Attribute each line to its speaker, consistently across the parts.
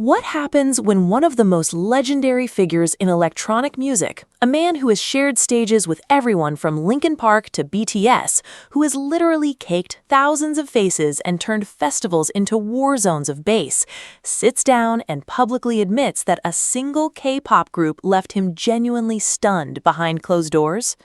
Speaker 1: What happens when one of the most legendary figures in electronic music, a man who has shared stages with everyone from Linkin Park to BTS, who has literally caked thousands of faces and turned festivals into war zones of bass, sits down and publicly admits that a single K-pop group left him genuinely stunned behind closed doors?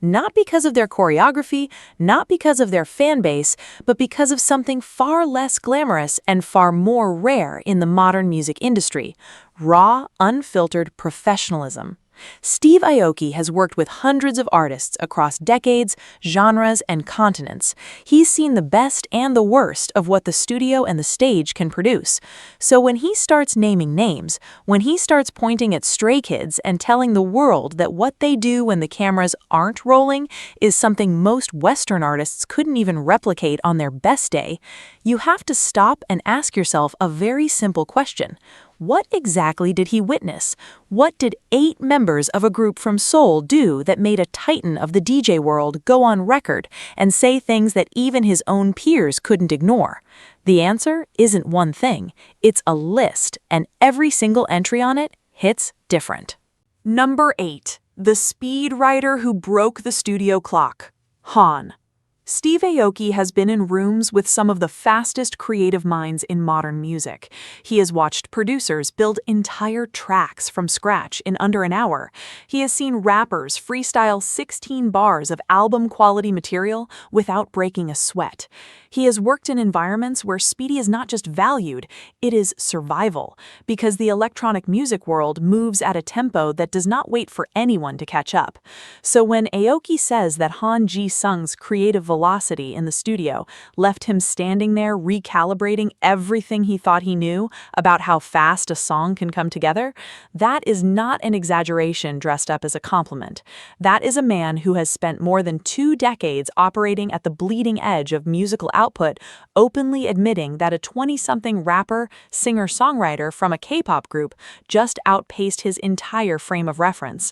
Speaker 1: Not because of their choreography, not because of their fan base, but because of something far less glamorous and far more rare in the modern music industry: raw, unfiltered professionalism. Steve Aoki has worked with hundreds of artists across decades, genres, and continents. He's seen the best and the worst of what the studio and the stage can produce. So when he starts naming names, when he starts pointing at stray kids and telling the world that what they do when the cameras aren't rolling is something most Western artists couldn't even replicate on their best day, you have to stop and ask yourself a very simple question. What exactly did he witness? What did 8 members of a group from Seoul do that made a titan of the DJ world go on record and say things that even his own peers couldn't ignore? The answer isn't one thing. It's a list, and every single entry on it hits different. Number 8. The speed writer who broke the studio clock. Han. Steve Aoki has been in rooms with some of the fastest creative minds in modern music. He has watched producers build entire tracks from scratch in under an hour. He has seen rappers freestyle 16 bars of album-quality material without breaking a sweat. He has worked in environments where speed is not just valued, it is survival, because the electronic music world moves at a tempo that does not wait for anyone to catch up. So when Aoki says that Han Ji-sung's creative velocity in the studio left him standing there recalibrating everything he thought he knew about how fast a song can come together, that is not an exaggeration dressed up as a compliment. That is a man who has spent more than 2 decades operating at the bleeding edge of musical output, openly admitting that a 20-something rapper, singer-songwriter from a K-pop group just outpaced his entire frame of reference.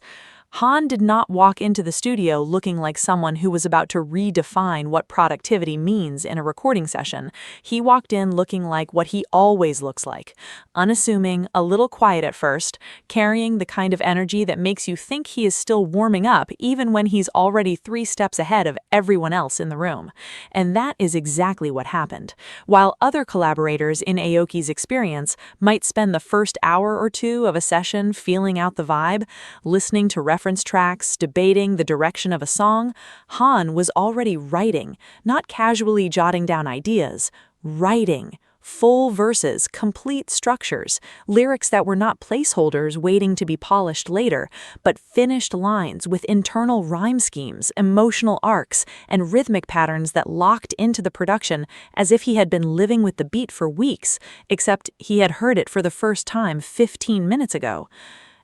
Speaker 1: Han did not walk into the studio looking like someone who was about to redefine what productivity means in a recording session. He walked in looking like what he always looks like: unassuming, a little quiet at first, carrying the kind of energy that makes you think he is still warming up even when he's already 3 steps ahead of everyone else in the room. And that is exactly what happened. While other collaborators in Aoki's experience might spend the first hour or 2 of a session feeling out the vibe, listening to reference tracks, debating the direction of a song, Han was already writing, not casually jotting down ideas, writing. Full verses, complete structures, lyrics that were not placeholders waiting to be polished later, but finished lines with internal rhyme schemes, emotional arcs, and rhythmic patterns that locked into the production as if he had been living with the beat for weeks, except he had heard it for the first time 15 minutes ago.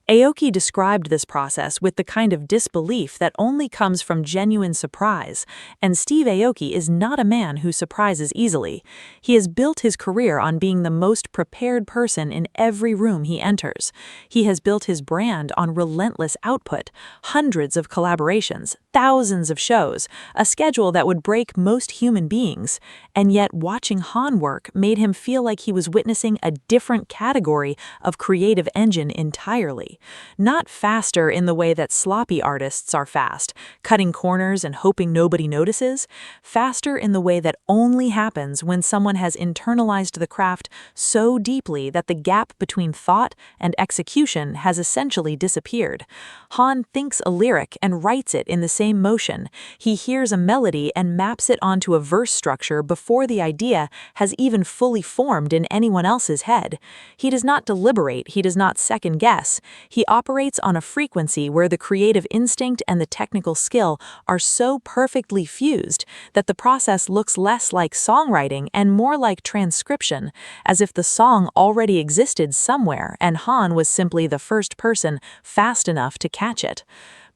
Speaker 1: Aoki described this process with the kind of disbelief that only comes from genuine surprise, and Steve Aoki is not a man who surprises easily. He has built his career on being the most prepared person in every room he enters. He has built his brand on relentless output, hundreds of collaborations, thousands of shows, a schedule that would break most human beings, and yet watching Han work made him feel like he was witnessing a different category of creative engine entirely. Not faster in the way that sloppy artists are fast, cutting corners and hoping nobody notices. Faster in the way that only happens when someone has internalized the craft so deeply that the gap between thought and execution has essentially disappeared. Han thinks a lyric and writes it in the same motion. He hears a melody and maps it onto a verse structure before the idea has even fully formed in anyone else's head. He does not deliberate, he does not second guess. He operates on a frequency where the creative instinct and the technical skill are so perfectly fused that the process looks less like songwriting and more like transcription, as if the song already existed somewhere and Han was simply the first person fast enough to catch it.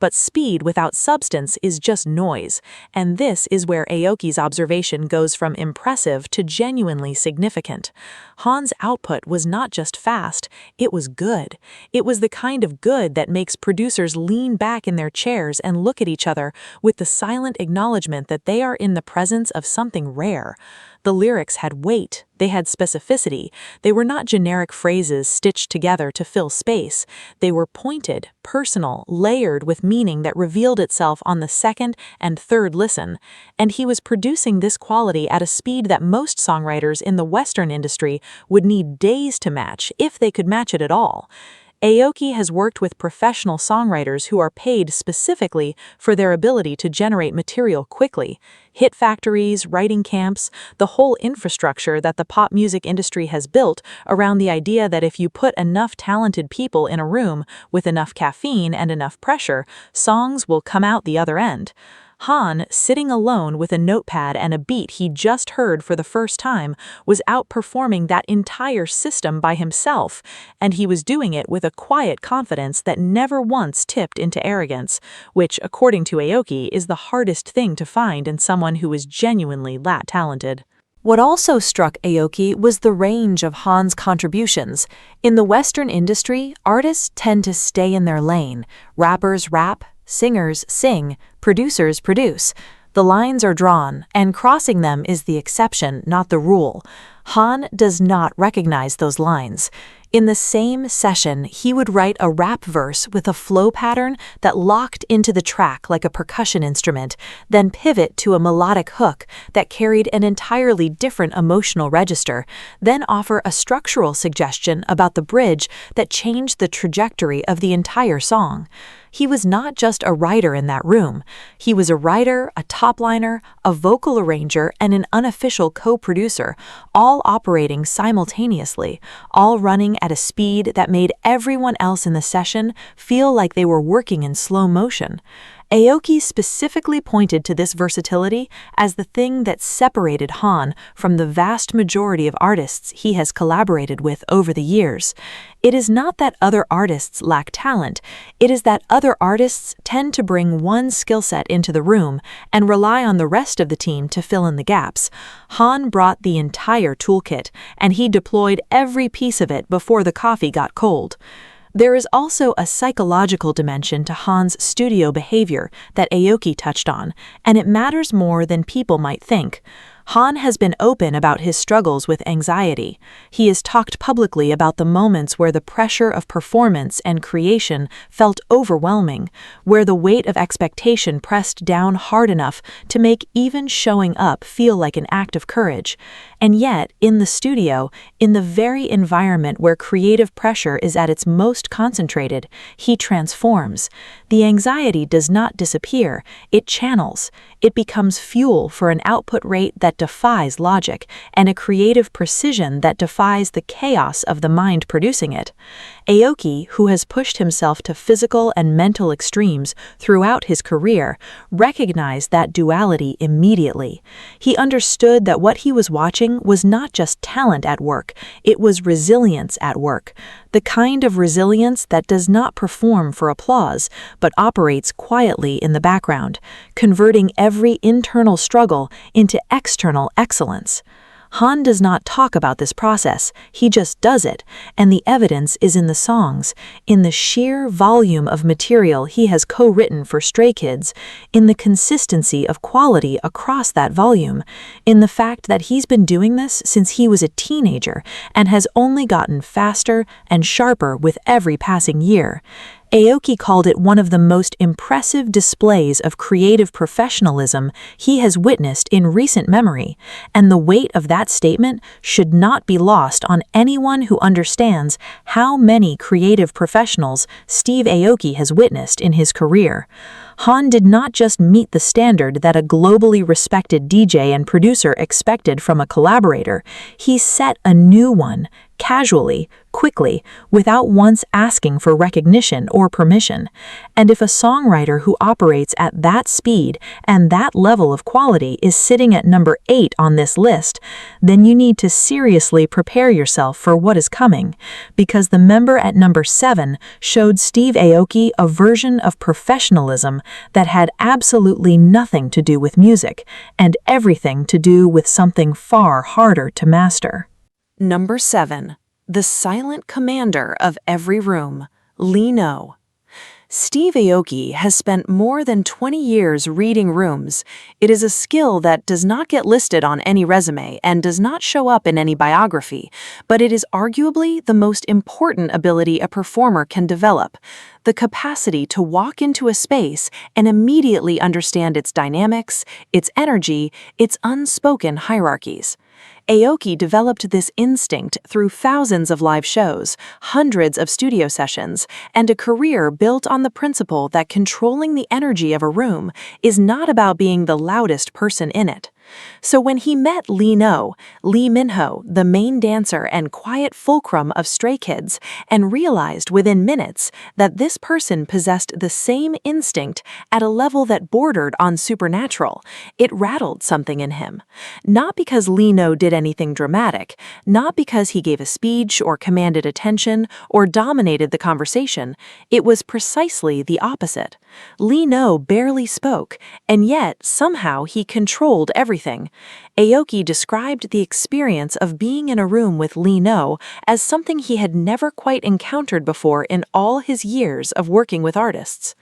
Speaker 1: But speed without substance is just noise, and this is where Aoki's observation goes from impressive to genuinely significant. Han's output was not just fast, it was good. It was the kind of good that makes producers lean back in their chairs and look at each other with the silent acknowledgement that they are in the presence of something rare. The lyrics had weight, they had specificity, they were not generic phrases stitched together to fill space. They were pointed, personal, layered with meaning that revealed itself on the second and third listen. And he was producing this quality at a speed that most songwriters in the Western industry would need days to match, if they could match it at all. Aoki has worked with professional songwriters who are paid specifically for their ability to generate material quickly. Hit factories, writing camps, the whole infrastructure that the pop music industry has built around the idea that if you put enough talented people in a room with enough caffeine and enough pressure, songs will come out the other end. Han, sitting alone with a notepad and a beat he just heard for the first time, was outperforming that entire system by himself, and he was doing it with a quiet confidence that never once tipped into arrogance, which, according to Aoki, is the hardest thing to find in someone who is genuinely that talented. What also struck Aoki was the range of Han's contributions. In the Western industry, artists tend to stay in their lane. Rappers rap, singers sing, producers produce. The lines are drawn, and crossing them is the exception, not the rule. Han does not recognize those lines. In the same session, he would write a rap verse with a flow pattern that locked into the track like a percussion instrument, then pivot to a melodic hook that carried an entirely different emotional register, then offer a structural suggestion about the bridge that changed the trajectory of the entire song. He was not just a writer in that room. He was a writer, a top-liner, a vocal arranger, and an unofficial co-producer, all operating simultaneously, all running at a speed that made everyone else in the session feel like they were working in slow motion. Aoki specifically pointed to this versatility as the thing that separated Han from the vast majority of artists he has collaborated with over the years. It is not that other artists lack talent, it is that other artists tend to bring one skill set into the room and rely on the rest of the team to fill in the gaps. Han brought the entire toolkit, and he deployed every piece of it before the coffee got cold. There is also a psychological dimension to Han's studio behavior that Aoki touched on, and it matters more than people might think. Han has been open about his struggles with anxiety. He has talked publicly about the moments where the pressure of performance and creation felt overwhelming, where the weight of expectation pressed down hard enough to make even showing up feel like an act of courage. And yet, in the studio, in the very environment where creative pressure is at its most concentrated, he transforms. The anxiety does not disappear, it channels. It becomes fuel for an output rate that defies logic and a creative precision that defies the chaos of the mind producing it. Aoki, who has pushed himself to physical and mental extremes throughout his career, recognized that duality immediately. He understood that what he was watching was not just talent at work, it was resilience at work. The kind of resilience that does not perform for applause, but operates quietly in the background, converting every internal struggle into external excellence. Han does not talk about this process, he just does it, and the evidence is in the songs, in the sheer volume of material he has co-written for Stray Kids, in the consistency of quality across that volume, in the fact that he's been doing this since he was a teenager and has only gotten faster and sharper with every passing year. Aoki called it one of the most impressive displays of creative professionalism he has witnessed in recent memory, and the weight of that statement should not be lost on anyone who understands how many creative professionals Steve Aoki has witnessed in his career. Han did not just meet the standard that a globally respected DJ and producer expected from a collaborator, he set a new one, casually, quickly, without once asking for recognition or permission. And if a songwriter who operates at that speed and that level of quality is sitting at number 8 on this list, then you need to seriously prepare yourself for what is coming, because the member at number 7 showed Steve Aoki a version of professionalism that had absolutely nothing to do with music and everything to do with something far harder to master. Number 7. The silent commander of every room, Lee No. Steve Aoki has spent more than 20 years reading rooms. It is a skill that does not get listed on any resume and does not show up in any biography, but it is arguably the most important ability a performer can develop. The capacity to walk into a space and immediately understand its dynamics, its energy, its unspoken hierarchies. Aoki developed this instinct through thousands of live shows, hundreds of studio sessions, and a career built on the principle that controlling the energy of a room is not about being the loudest person in it. So when he met Lee Minho, the main dancer and quiet fulcrum of Stray Kids, and realized within minutes that this person possessed the same instinct at a level that bordered on supernatural, it rattled something in him. Not because Lee did anything dramatic, not because he gave a speech or commanded attention or dominated the conversation, it was precisely the opposite. Lee barely spoke, and yet somehow he controlled everything. Aoki described the experience of being in a room with Lee as something he had never quite encountered before in all his years of working with artists.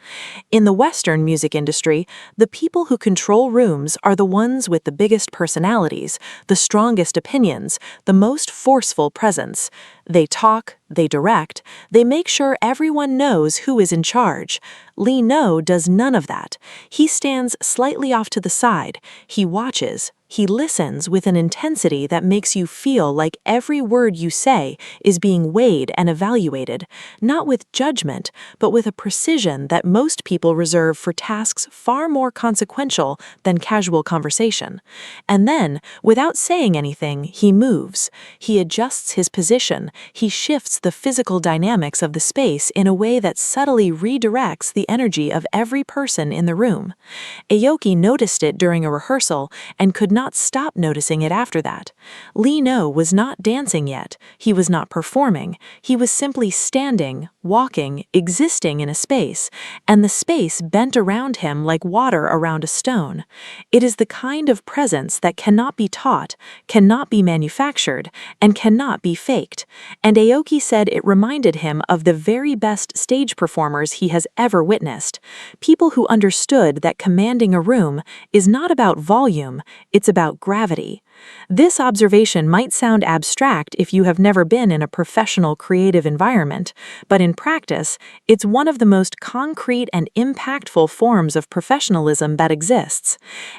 Speaker 1: In the Western music industry, the people who control rooms are the ones with the biggest personalities, the strongest opinions, the most forceful presence. They talk, they direct, they make sure everyone knows who is in charge. Lee does none of that. He stands slightly off to the side. He watches. He listens with an intensity that makes you feel like every word you say is being weighed and evaluated, not with judgment, but with a precision that most people reserve for tasks far more consequential than casual conversation. And then, without saying anything, he moves. He adjusts his position. He shifts the physical dynamics of the space in a way that subtly redirects the energy of every person in the room. Aoki noticed it during a rehearsal and could not stop noticing it after that. Lee was not dancing yet. He was not performing. He was simply standing, walking, existing in a space, and the space bent around him like water around a stone. It is the kind of presence that cannot be taught, cannot be manufactured, and cannot be faked. And Aoki said it reminded him of the very best stage performers he has ever witnessed. People who understood that commanding a room is not about volume, it's about gravity. This observation might sound abstract if you have never been in a professional creative environment, but in practice, it's one of the most concrete and impactful forms of professionalism that exists.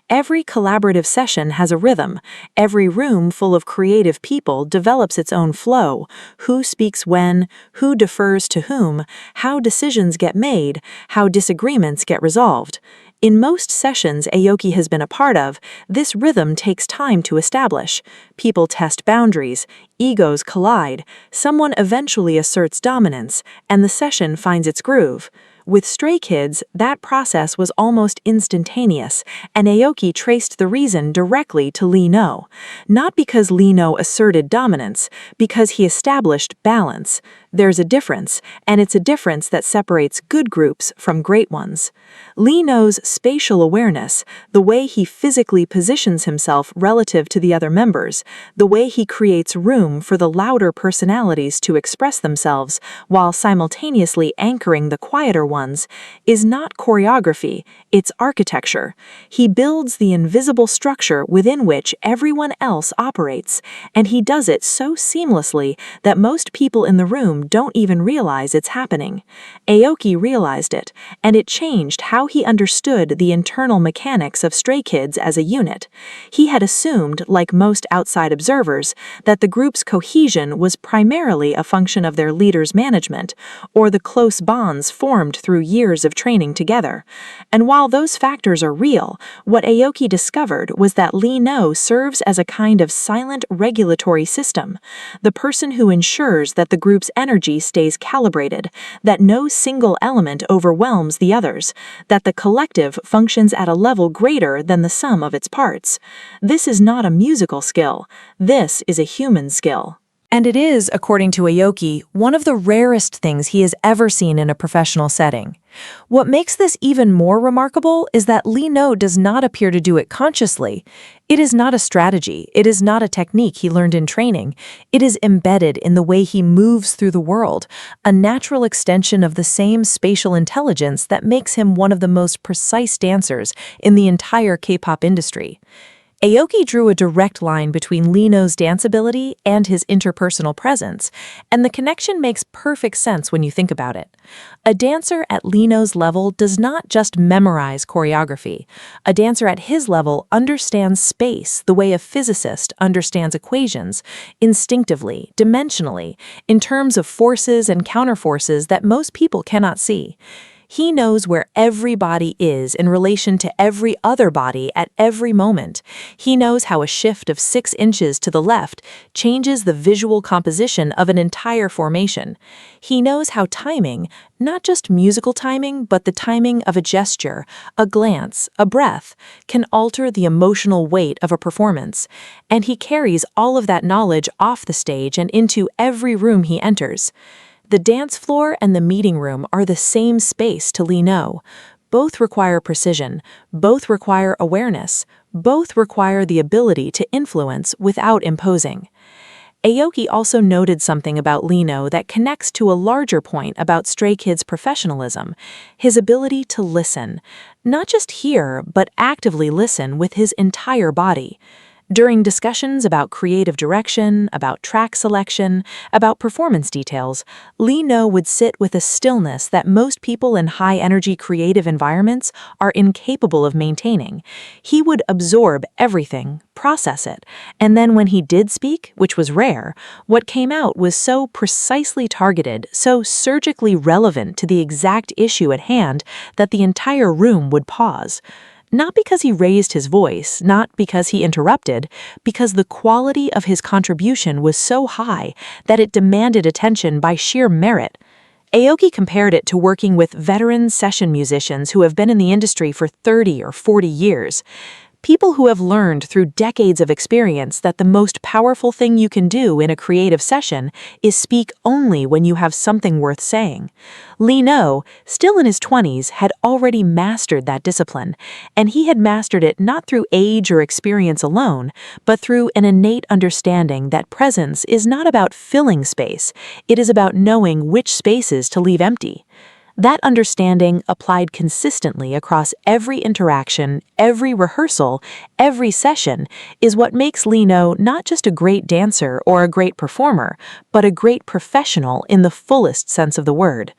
Speaker 1: Every collaborative session has a rhythm. Every room full of creative people develops its own flow. Who speaks when, who defers to whom, how decisions get made, how disagreements get resolved. In most sessions Aoki has been a part of, this rhythm takes time to establish. People test boundaries, egos collide, someone eventually asserts dominance, and the session finds its groove. With Stray Kids, that process was almost instantaneous, and Aoki traced the reason directly to Lee Not because Lee asserted dominance, because he established balance. There's a difference, and it's a difference that separates good groups from great ones. Lee spatial awareness, the way he physically positions himself relative to the other members, the way he creates room for the louder personalities to express themselves while simultaneously anchoring the quieter ones, is not choreography, it's architecture. He builds the invisible structure within which everyone else operates, and he does it so seamlessly that most people in the room don't even realize it's happening. Aoki realized it, and it changed how he understood the internal mechanics of Stray Kids as a unit. He had assumed, like most outside observers, that the group's cohesion was primarily a function of their leader's management, or the close bonds formed through years of training together. And while those factors are real, what Aoki discovered was that Lee serves as a kind of silent regulatory system, the person who ensures that the group's energy stays calibrated, that no single element overwhelms the others, that the collective functions at a level greater than the sum of its parts. This is not a musical skill. This is a human skill. And it is, according to Aoki, one of the rarest things he has ever seen in a professional setting. What makes this even more remarkable is that Lee No does not appear to do it consciously. It is not a strategy, it is not a technique he learned in training. It is embedded in the way he moves through the world, a natural extension of the same spatial intelligence that makes him one of the most precise dancers in the entire K-pop industry. Aoki drew a direct line between Lee No's dance ability and his interpersonal presence, and the connection makes perfect sense when you think about it. A dancer at Lee No's level does not just memorize choreography. A dancer at his level understands space the way a physicist understands equations, instinctively, dimensionally, in terms of forces and counterforces that most people cannot see. He knows where every body is in relation to every other body at every moment. He knows how a shift of 6 inches to the left changes the visual composition of an entire formation. He knows how timing, not just musical timing, but the timing of a gesture, a glance, a breath, can alter the emotional weight of a performance. And he carries all of that knowledge off the stage and into every room he enters. The dance floor and the meeting room are the same space to Lee No. Both require precision, both require awareness, both require the ability to influence without imposing. Aoki also noted something about Lee No that connects to a larger point about Stray Kids' professionalism, his ability to listen. Not just hear, but actively listen with his entire body. During discussions about creative direction, about track selection, about performance details, Lee No would sit with a stillness that most people in high-energy creative environments are incapable of maintaining. He would absorb everything, process it, and then when he did speak, which was rare, what came out was so precisely targeted, so surgically relevant to the exact issue at hand that the entire room would pause. Not because he raised his voice, not because he interrupted, because the quality of his contribution was so high that it demanded attention by sheer merit. Aoki compared it to working with veteran session musicians who have been in the industry for 30 or 40 years. People who have learned through decades of experience that the most powerful thing you can do in a creative session is speak only when you have something worth saying. Lee No, still in his 20s, had already mastered that discipline, and he had mastered it not through age or experience alone, but through an innate understanding that presence is not about filling space, it is about knowing which spaces to leave empty. That understanding, applied consistently across every interaction, every rehearsal, every session, is what makes Lee No not just a great dancer or a great performer, but a great professional in the fullest sense of the word.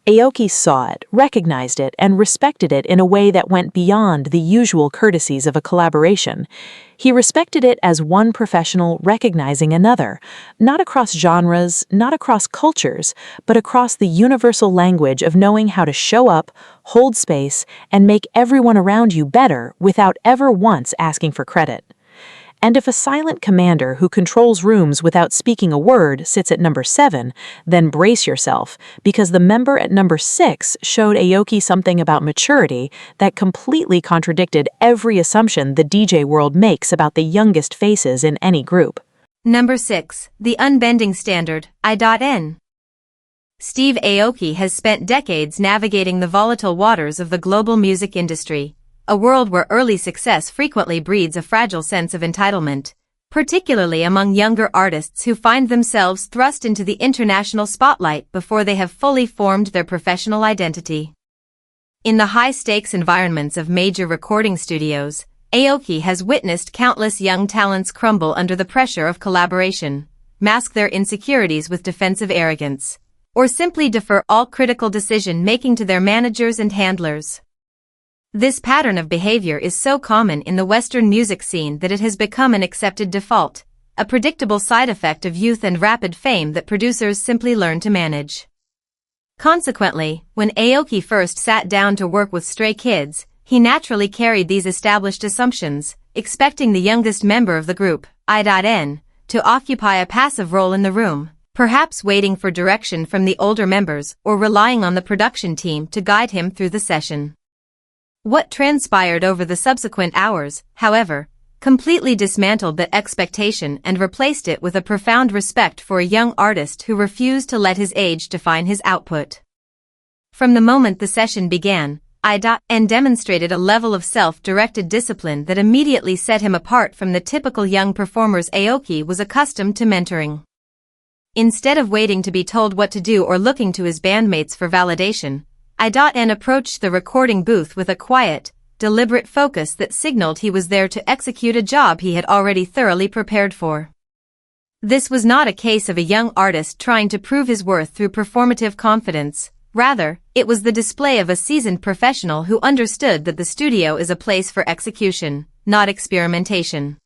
Speaker 1: Aoki saw it, recognized it, and respected it in a way that went beyond the usual courtesies of a collaboration. He respected it as one professional recognizing another, not across genres, not across cultures, but across the universal language of knowing how to show up, hold space, and make everyone around you better without ever once asking for credit. And if a silent commander who controls rooms without speaking a word sits at number 7, then brace yourself, because the member at number 6 showed Aoki something about maturity that completely contradicted every assumption the DJ world makes about the youngest faces in any group.
Speaker 2: Number 6. The unbending standard, I.N. Steve Aoki has spent decades navigating the volatile waters of the global music industry, a world where early success frequently breeds a fragile sense of entitlement, particularly among younger artists who find themselves thrust into the international spotlight before they have fully formed their professional identity. In the high-stakes environments of major recording studios, Aoki has witnessed countless young talents crumble under the pressure of collaboration, mask their insecurities with defensive arrogance, or simply defer all critical decision-making to their managers and handlers. This pattern of behavior is so common in the Western music scene that it has become an accepted default, a predictable side effect of youth and rapid fame that producers simply learn to manage. Consequently, when Aoki first sat down to work with Stray Kids, he naturally carried these established assumptions, expecting the youngest member of the group, I.N, to occupy a passive role in the room, perhaps waiting for direction from the older members or relying on the production team to guide him through the session. What transpired over the subsequent hours, however, completely dismantled that expectation and replaced it with a profound respect for a young artist who refused to let his age define his output. From the moment the session began, I.N demonstrated a level of self-directed discipline that immediately set him apart from the typical young performers Aoki was accustomed to mentoring. Instead of waiting to be told what to do or looking to his bandmates for validation, I.N approached the recording booth with a quiet, deliberate focus that signaled he was there to execute a job he had already thoroughly prepared for. This was not a case of a young artist trying to prove his worth through performative confidence. Rather, it was the display of a seasoned professional who understood that the studio is a place for execution, not experimentation.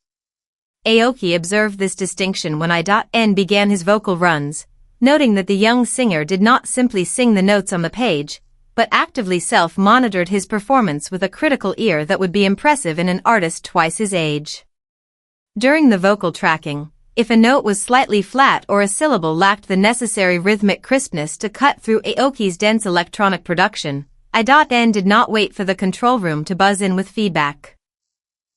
Speaker 2: Aoki observed this distinction when I.N began his vocal runs, noting that the young singer did not simply sing the notes on the page, but actively self-monitored his performance with a critical ear that would be impressive in an artist twice his age. During the vocal tracking, if a note was slightly flat or a syllable lacked the necessary rhythmic crispness to cut through Aoki's dense electronic production, I.N did not wait for the control room to buzz in with feedback.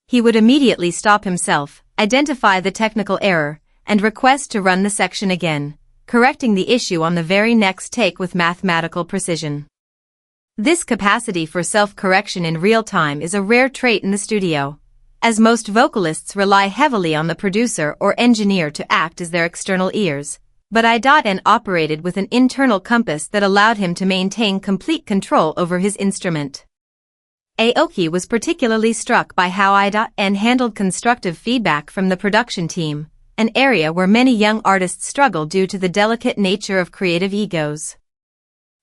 Speaker 2: He would immediately stop himself, identify the technical error, and request to run the section again, correcting the issue on the very next take with mathematical precision. This capacity for self-correction in real time is a rare trait in the studio, as most vocalists rely heavily on the producer or engineer to act as their external ears, but I.N operated with an internal compass that allowed him to maintain complete control over his instrument. Aoki was particularly struck by how I.N handled constructive feedback from the production team, an area where many young artists struggle due to the delicate nature of creative egos.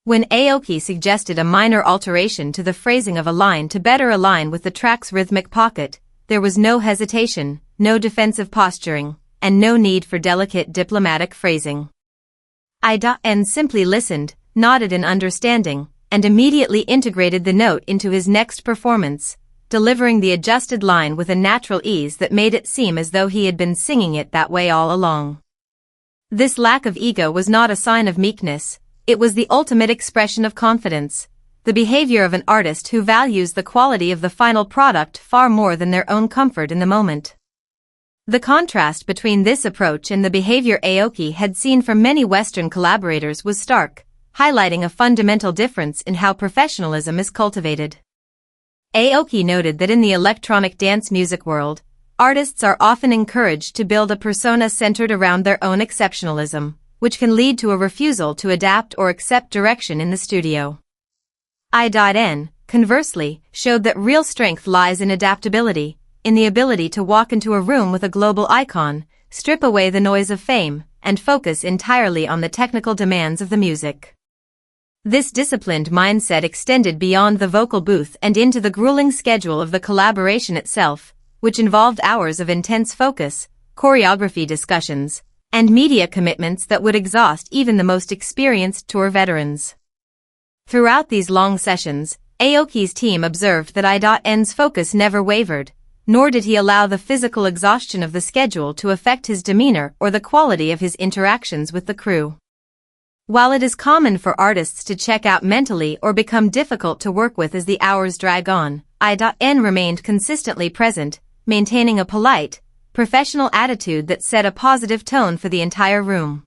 Speaker 2: When Aoki suggested a minor alteration to the phrasing of a line to better align with the track's rhythmic pocket, there was no hesitation, no defensive posturing, and no need for delicate diplomatic phrasing. I.N simply listened, nodded in understanding, and immediately integrated the note into his next performance, delivering the adjusted line with a natural ease that made it seem as though he had been singing it that way all along. This lack of ego was not a sign of meekness, it was the ultimate expression of confidence, the behavior of an artist who values the quality of the final product far more than their own comfort in the moment. The contrast between this approach and the behavior Aoki had seen from many Western collaborators was stark, highlighting a fundamental difference in how professionalism is cultivated. Aoki noted that in the electronic dance music world, artists are often encouraged to build a persona centered around their own exceptionalism, which can lead to a refusal to adapt or accept direction in the studio. I.N, conversely, showed that real strength lies in adaptability, in the ability to walk into a room with a global icon, strip away the noise of fame, and focus entirely on the technical demands of the music. This disciplined mindset extended beyond the vocal booth and into the grueling schedule of the collaboration itself, which involved hours of intense focus, choreography discussions, and media commitments that would exhaust even the most experienced tour veterans. Throughout these long sessions, Aoki's team observed that I.N's focus never wavered, nor did he allow the physical exhaustion of the schedule to affect his demeanor or the quality of his interactions with the crew. While it is common for artists to check out mentally or become difficult to work with as the hours drag on, I.N remained consistently present, maintaining a polite, professional attitude that set a positive tone for the entire room.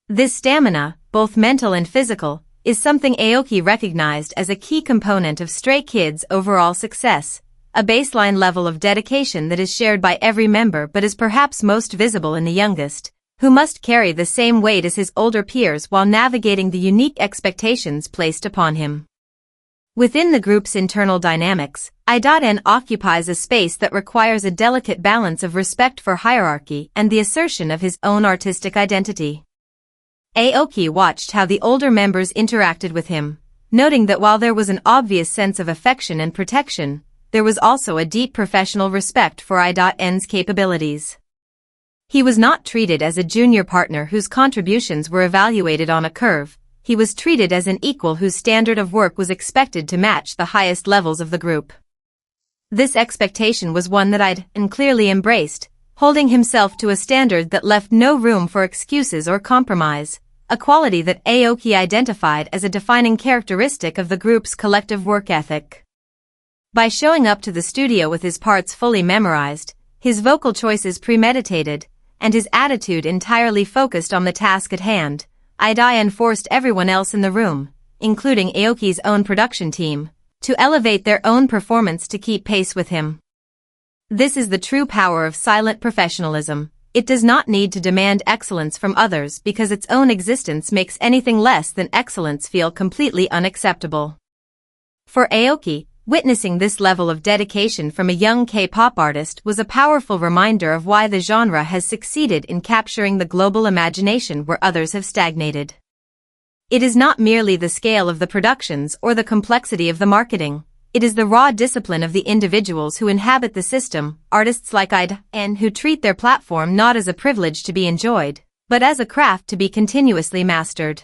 Speaker 2: This stamina, both mental and physical, is something Aoki recognized as a key component of Stray Kids' overall success, a baseline level of dedication that is shared by every member but is perhaps most visible in the youngest, who must carry the same weight as his older peers while navigating the unique expectations placed upon him. Within the group's internal dynamics, I.N occupies a space that requires a delicate balance of respect for hierarchy and the assertion of his own artistic identity. Aoki watched how the older members interacted with him, noting that while there was an obvious sense of affection and protection, there was also a deep professional respect for I.N's capabilities. He was not treated as a junior partner whose contributions were evaluated on a curve, he was treated as an equal whose standard of work was expected to match the highest levels of the group. This expectation was one that I.N clearly embraced, holding himself to a standard that left no room for excuses or compromise, a quality that Aoki identified as a defining characteristic of the group's collective work ethic. By showing up to the studio with his parts fully memorized, his vocal choices premeditated, and his attitude entirely focused on the task at hand. Ian forced everyone else in the room, including Aoki's own production team, to elevate their own performance to keep pace with him. This is the true power of silent professionalism. It does not need to demand excellence from others because its own existence makes anything less than excellence feel completely unacceptable. For Aoki, witnessing this level of dedication from a young K-pop artist was a powerful reminder of why the genre has succeeded in capturing the global imagination where others have stagnated. It is not merely the scale of the productions or the complexity of the marketing. It is the raw discipline of the individuals who inhabit the system, artists like Ian who treat their platform not as a privilege to be enjoyed, but as a craft to be continuously mastered.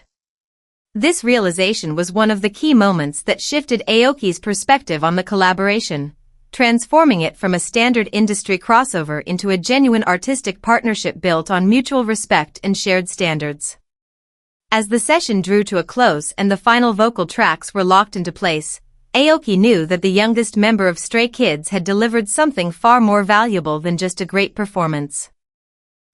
Speaker 2: This realization was one of the key moments that shifted Aoki's perspective on the collaboration, transforming it from a standard industry crossover into a genuine artistic partnership built on mutual respect and shared standards. As the session drew to a close and the final vocal tracks were locked into place, Aoki knew that the youngest member of Stray Kids had delivered something far more valuable than just a great performance.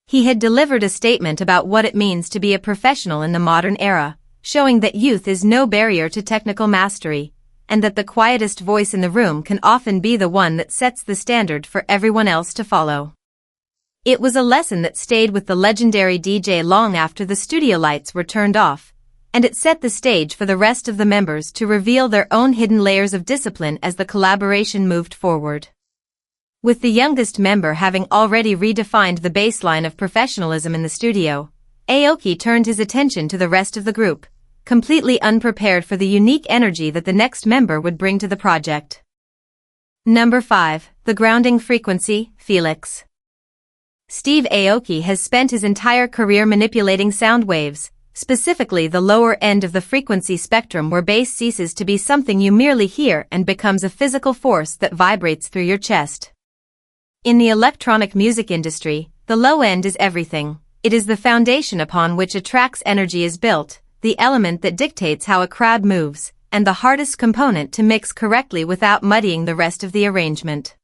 Speaker 2: He had delivered a statement about what it means to be a professional in the modern era, showing that youth is no barrier to technical mastery, and that the quietest voice in the room can often be the one that sets the standard for everyone else to follow. It was a lesson that stayed with the legendary DJ long after the studio lights were turned off, and it set the stage for the rest of the members to reveal their own hidden layers of discipline as the collaboration moved forward. With the youngest member having already redefined the baseline of professionalism in the studio, Aoki turned his attention to the rest of the group, completely unprepared for the unique energy that the next member would bring to the project. Number 5. The grounding frequency, Felix. Steve Aoki has spent his entire career manipulating sound waves, specifically the lower end of the frequency spectrum where bass ceases to be something you merely hear and becomes a physical force that vibrates through your chest. In the electronic music industry, the low end is everything. It is the foundation upon which a track's energy is built, the element that dictates how a crowd moves, and the hardest component to mix correctly without muddying the rest of the arrangement.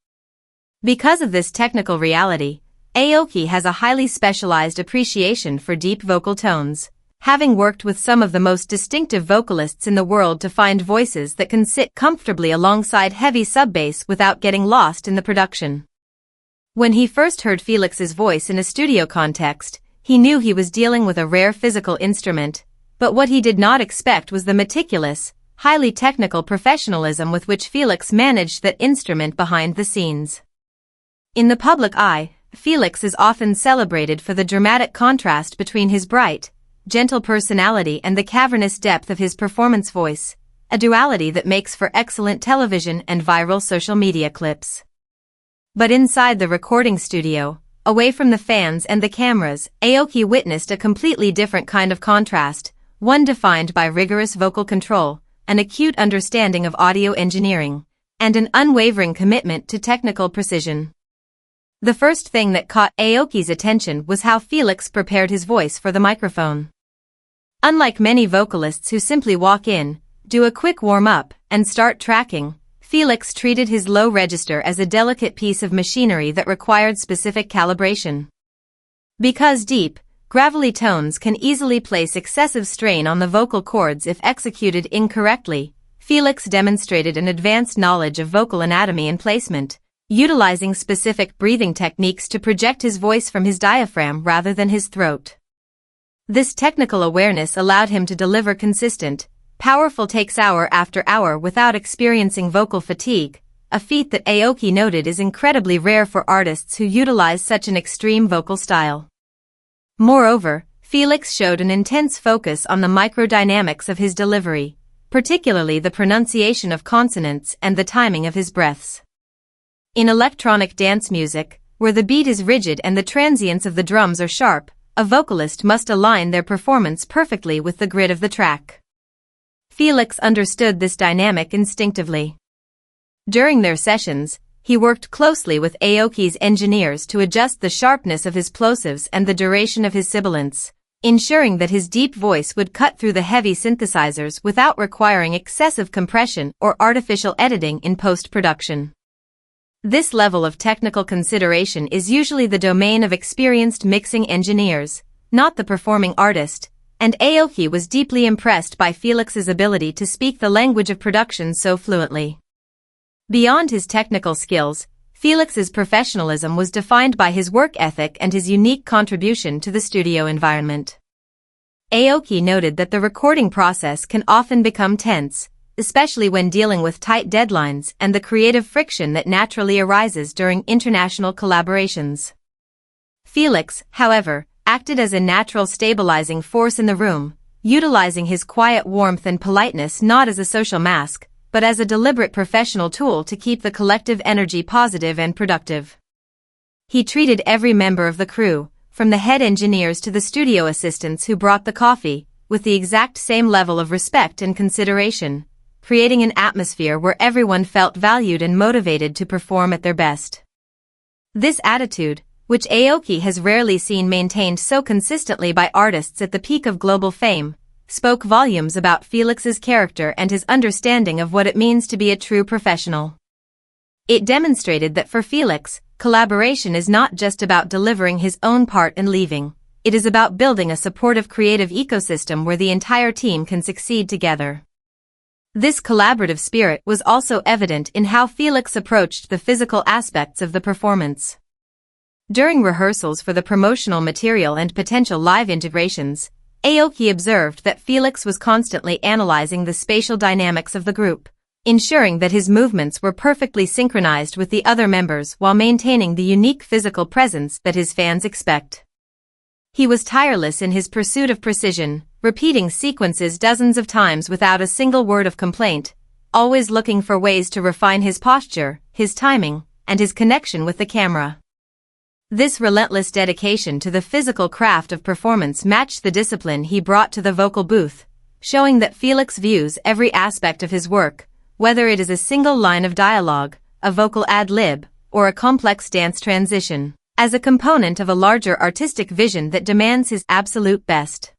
Speaker 2: Because of this technical reality, Aoki has a highly specialized appreciation for deep vocal tones, having worked with some of the most distinctive vocalists in the world to find voices that can sit comfortably alongside heavy sub-bass without getting lost in the production. When he first heard Felix's voice in a studio context, he knew he was dealing with a rare physical instrument, but what he did not expect was the meticulous, highly technical professionalism with which Felix managed that instrument behind the scenes. In the public eye, Felix is often celebrated for the dramatic contrast between his bright, gentle personality and the cavernous depth of his performance voice, a duality that makes for excellent television and viral social media clips. But inside the recording studio, away from the fans and the cameras, Aoki witnessed a completely different kind of contrast, one defined by rigorous vocal control, an acute understanding of audio engineering, and an unwavering commitment to technical precision. The first thing that caught Aoki's attention was how Felix prepared his voice for the microphone. Unlike many vocalists who simply walk in, do a quick warm-up, and start tracking, Felix treated his low register as a delicate piece of machinery that required specific calibration. Because deep, gravelly tones can easily place excessive strain on the vocal cords if executed incorrectly, Felix demonstrated an advanced knowledge of vocal anatomy and placement, utilizing specific breathing techniques to project his voice from his diaphragm rather than his throat. This technical awareness allowed him to deliver consistent, powerful takes hour after hour without experiencing vocal fatigue, a feat that Aoki noted is incredibly rare for artists who utilize such an extreme vocal style. Moreover, Felix showed an intense focus on the microdynamics of his delivery, particularly the pronunciation of consonants and the timing of his breaths. In electronic dance music, where the beat is rigid and the transients of the drums are sharp, a vocalist must align their performance perfectly with the grid of the track. Felix understood this dynamic instinctively. During their sessions, he worked closely with Aoki's engineers to adjust the sharpness of his plosives and the duration of his sibilants, ensuring that his deep voice would cut through the heavy synthesizers without requiring excessive compression or artificial editing in post-production. This level of technical consideration is usually the domain of experienced mixing engineers, not the performing artist, and Aoki was deeply impressed by Felix's ability to speak the language of production so fluently. Beyond his technical skills, Felix's professionalism was defined by his work ethic and his unique contribution to the studio environment. Aoki noted that the recording process can often become tense, especially when dealing with tight deadlines and the creative friction that naturally arises during international collaborations. Felix, however, acted as a natural stabilizing force in the room, utilizing his quiet warmth and politeness not as a social mask, but as a deliberate professional tool to keep the collective energy positive and productive. He treated every member of the crew, from the head engineers to the studio assistants who brought the coffee, with the exact same level of respect and consideration, creating an atmosphere where everyone felt valued and motivated to perform at their best. This attitude, which Aoki has rarely seen maintained so consistently by artists at the peak of global fame, spoke volumes about Felix's character and his understanding of what it means to be a true professional. It demonstrated that for Felix, collaboration is not just about delivering his own part and leaving, it is about building a supportive creative ecosystem where the entire team can succeed together. This collaborative spirit was also evident in how Felix approached the physical aspects of the performance. During rehearsals for the promotional material and potential live integrations, Aoki observed that Felix was constantly analyzing the spatial dynamics of the group, ensuring that his movements were perfectly synchronized with the other members while maintaining the unique physical presence that his fans expect. He was tireless in his pursuit of precision, repeating sequences dozens of times without a single word of complaint, always looking for ways to refine his posture, his timing, and his connection with the camera. This relentless dedication to the physical craft of performance matched the discipline he brought to the vocal booth, showing that Felix views every aspect of his work, whether it is a single line of dialogue, a vocal ad-lib, or a complex dance transition, as a component of a larger artistic vision that demands his absolute best.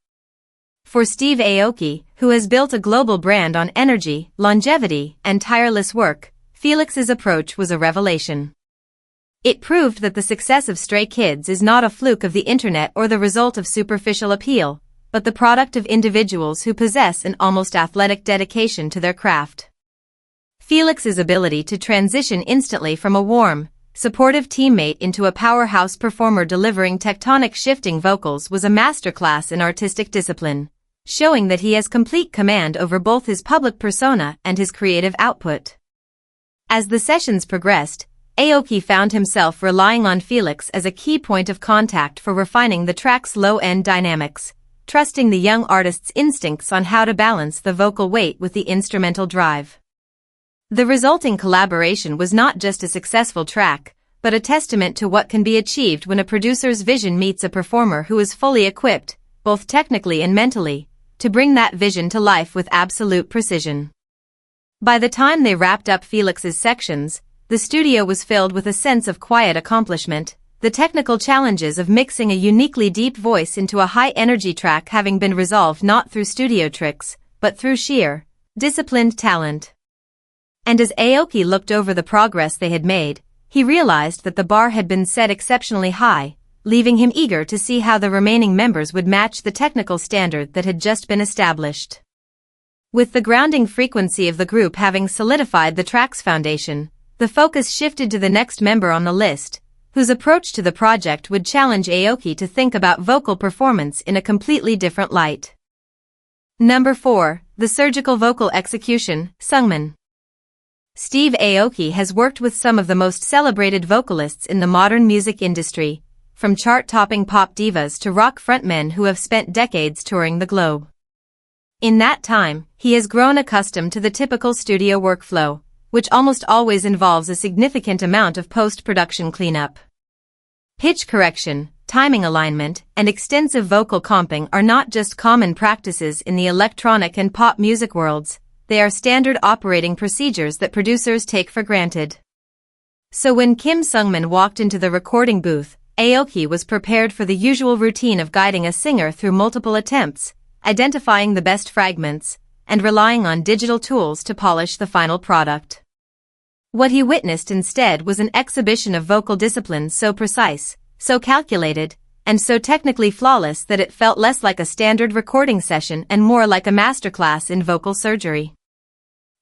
Speaker 2: For Steve Aoki, who has built a global brand on energy, longevity, and tireless work, Felix's approach was a revelation. It proved that the success of Stray Kids is not a fluke of the internet or the result of superficial appeal, but the product of individuals who possess an almost athletic dedication to their craft. Felix's ability to transition instantly from a warm, supportive teammate into a powerhouse performer delivering tectonic shifting vocals was a masterclass in artistic discipline, showing that he has complete command over both his public persona and his creative output. As the sessions progressed, Aoki found himself relying on Felix as a key point of contact for refining the track's low-end dynamics, trusting the young artist's instincts on how to balance the vocal weight with the instrumental drive. The resulting collaboration was not just a successful track, but a testament to what can be achieved when a producer's vision meets a performer who is fully equipped, both technically and mentally, to bring that vision to life with absolute precision. By the time they wrapped up Felix's sections, the studio was filled with a sense of quiet accomplishment, the technical challenges of mixing a uniquely deep voice into a high-energy track having been resolved not through studio tricks, but through sheer, disciplined talent. And as Aoki looked over the progress they had made, he realized that the bar had been set exceptionally high, leaving him eager to see how the remaining members would match the technical standard that had just been established. With the grounding frequency of the group having solidified the track's foundation, the focus shifted to the next member on the list, whose approach to the project would challenge Aoki to think about vocal performance in a completely different light. Number 4. The surgical vocal execution, Seungmin. Steve Aoki has worked with some of the most celebrated vocalists in the modern music industry, from chart-topping pop divas to rock frontmen who have spent decades touring the globe. In that time, he has grown accustomed to the typical studio workflow, which almost always involves a significant amount of post-production cleanup. Pitch correction, timing alignment, and extensive vocal comping are not just common practices in the electronic and pop music worlds, they are standard operating procedures that producers take for granted. So when Seungmin walked into the recording booth, Aoki was prepared for the usual routine of guiding a singer through multiple attempts, identifying the best fragments, and relying on digital tools to polish the final product. What he witnessed instead was an exhibition of vocal discipline so precise, so calculated, and so technically flawless that it felt less like a standard recording session and more like a masterclass in vocal surgery.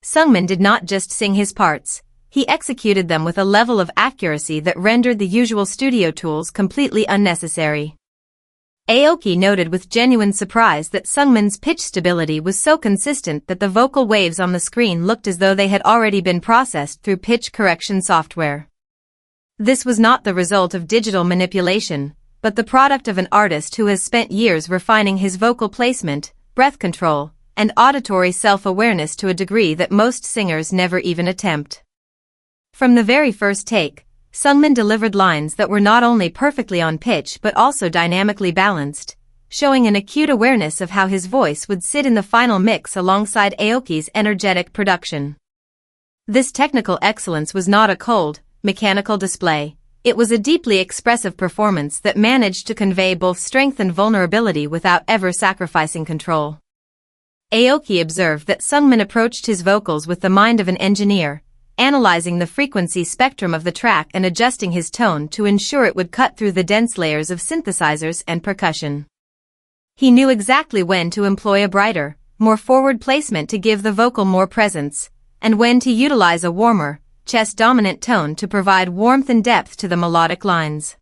Speaker 2: Seungmin did not just sing his parts, he executed them with a level of accuracy that rendered the usual studio tools completely unnecessary. Aoki noted with genuine surprise that Seungmin's pitch stability was so consistent that the vocal waves on the screen looked as though they had already been processed through pitch correction software. This was not the result of digital manipulation, but the product of an artist who has spent years refining his vocal placement, breath control, and auditory self-awareness to a degree that most singers never even attempt. From the very first take, Seungmin delivered lines that were not only perfectly on pitch but also dynamically balanced, showing an acute awareness of how his voice would sit in the final mix alongside Aoki's energetic production. This technical excellence was not a cold, mechanical display. It was a deeply expressive performance that managed to convey both strength and vulnerability without ever sacrificing control. Aoki observed that Seungmin approached his vocals with the mind of an engineer, analyzing the frequency spectrum of the track and adjusting his tone to ensure it would cut through the dense layers of synthesizers and percussion. He knew exactly when to employ a brighter, more forward placement to give the vocal more presence, and when to utilize a warmer, chest-dominant tone to provide warmth and depth to the melodic lines.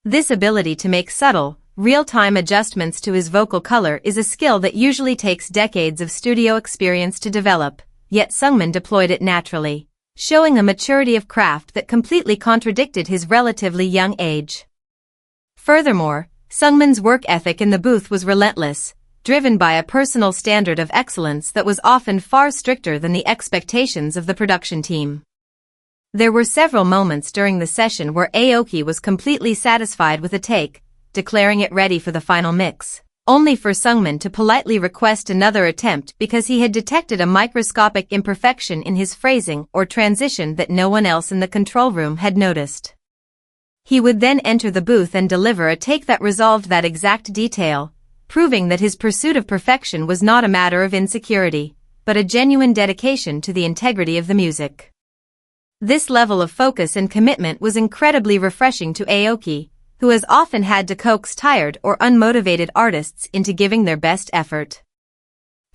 Speaker 2: This ability to make subtle, real-time adjustments to his vocal color is a skill that usually takes decades of studio experience to develop, yet Seungmin deployed it naturally, showing a maturity of craft that completely contradicted his relatively young age. Furthermore, Seungmin's work ethic in the booth was relentless, driven by a personal standard of excellence that was often far stricter than the expectations of the production team. There were several moments during the session where Aoki was completely satisfied with a take, declaring it ready for the final mix, only for Seungmin to politely request another attempt because he had detected a microscopic imperfection in his phrasing or transition that no one else in the control room had noticed. He would then enter the booth and deliver a take that resolved that exact detail, proving that his pursuit of perfection was not a matter of insecurity, but a genuine dedication to the integrity of the music. This level of focus and commitment was incredibly refreshing to Aoki, who has often had to coax tired or unmotivated artists into giving their best effort.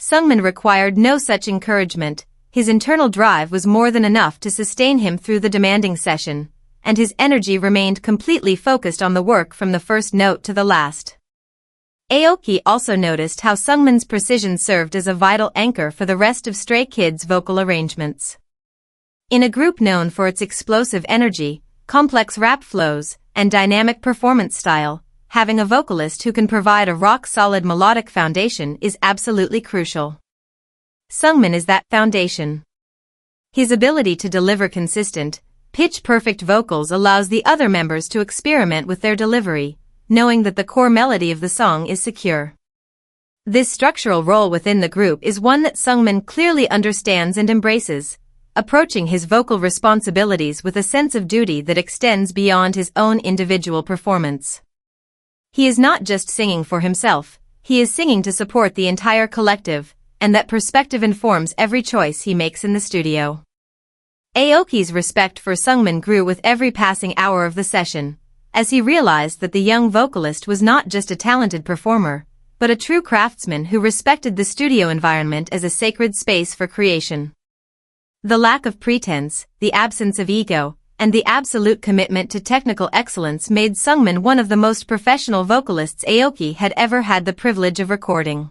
Speaker 2: Seungmin required no such encouragement. His internal drive was more than enough to sustain him through the demanding session, and his energy remained completely focused on the work from the first note to the last. Aoki also noticed how Seungmin's precision served as a vital anchor for the rest of Stray Kids' vocal arrangements. In a group known for its explosive energy, complex rap flows, and dynamic performance style, having a vocalist who can provide a rock-solid melodic foundation is absolutely crucial. Seungmin is that foundation. His ability to deliver consistent, pitch-perfect vocals allows the other members to experiment with their delivery, knowing that the core melody of the song is secure. This structural role within the group is one that Seungmin clearly understands and embraces, approaching his vocal responsibilities with a sense of duty that extends beyond his own individual performance. He is not just singing for himself, he is singing to support the entire collective, and that perspective informs every choice he makes in the studio. Aoki's respect for Seungmin grew with every passing hour of the session, as he realized that the young vocalist was not just a talented performer, but a true craftsman who respected the studio environment as a sacred space for creation. The lack of pretense, the absence of ego, and the absolute commitment to technical excellence made Seungmin one of the most professional vocalists Aoki had ever had the privilege of recording.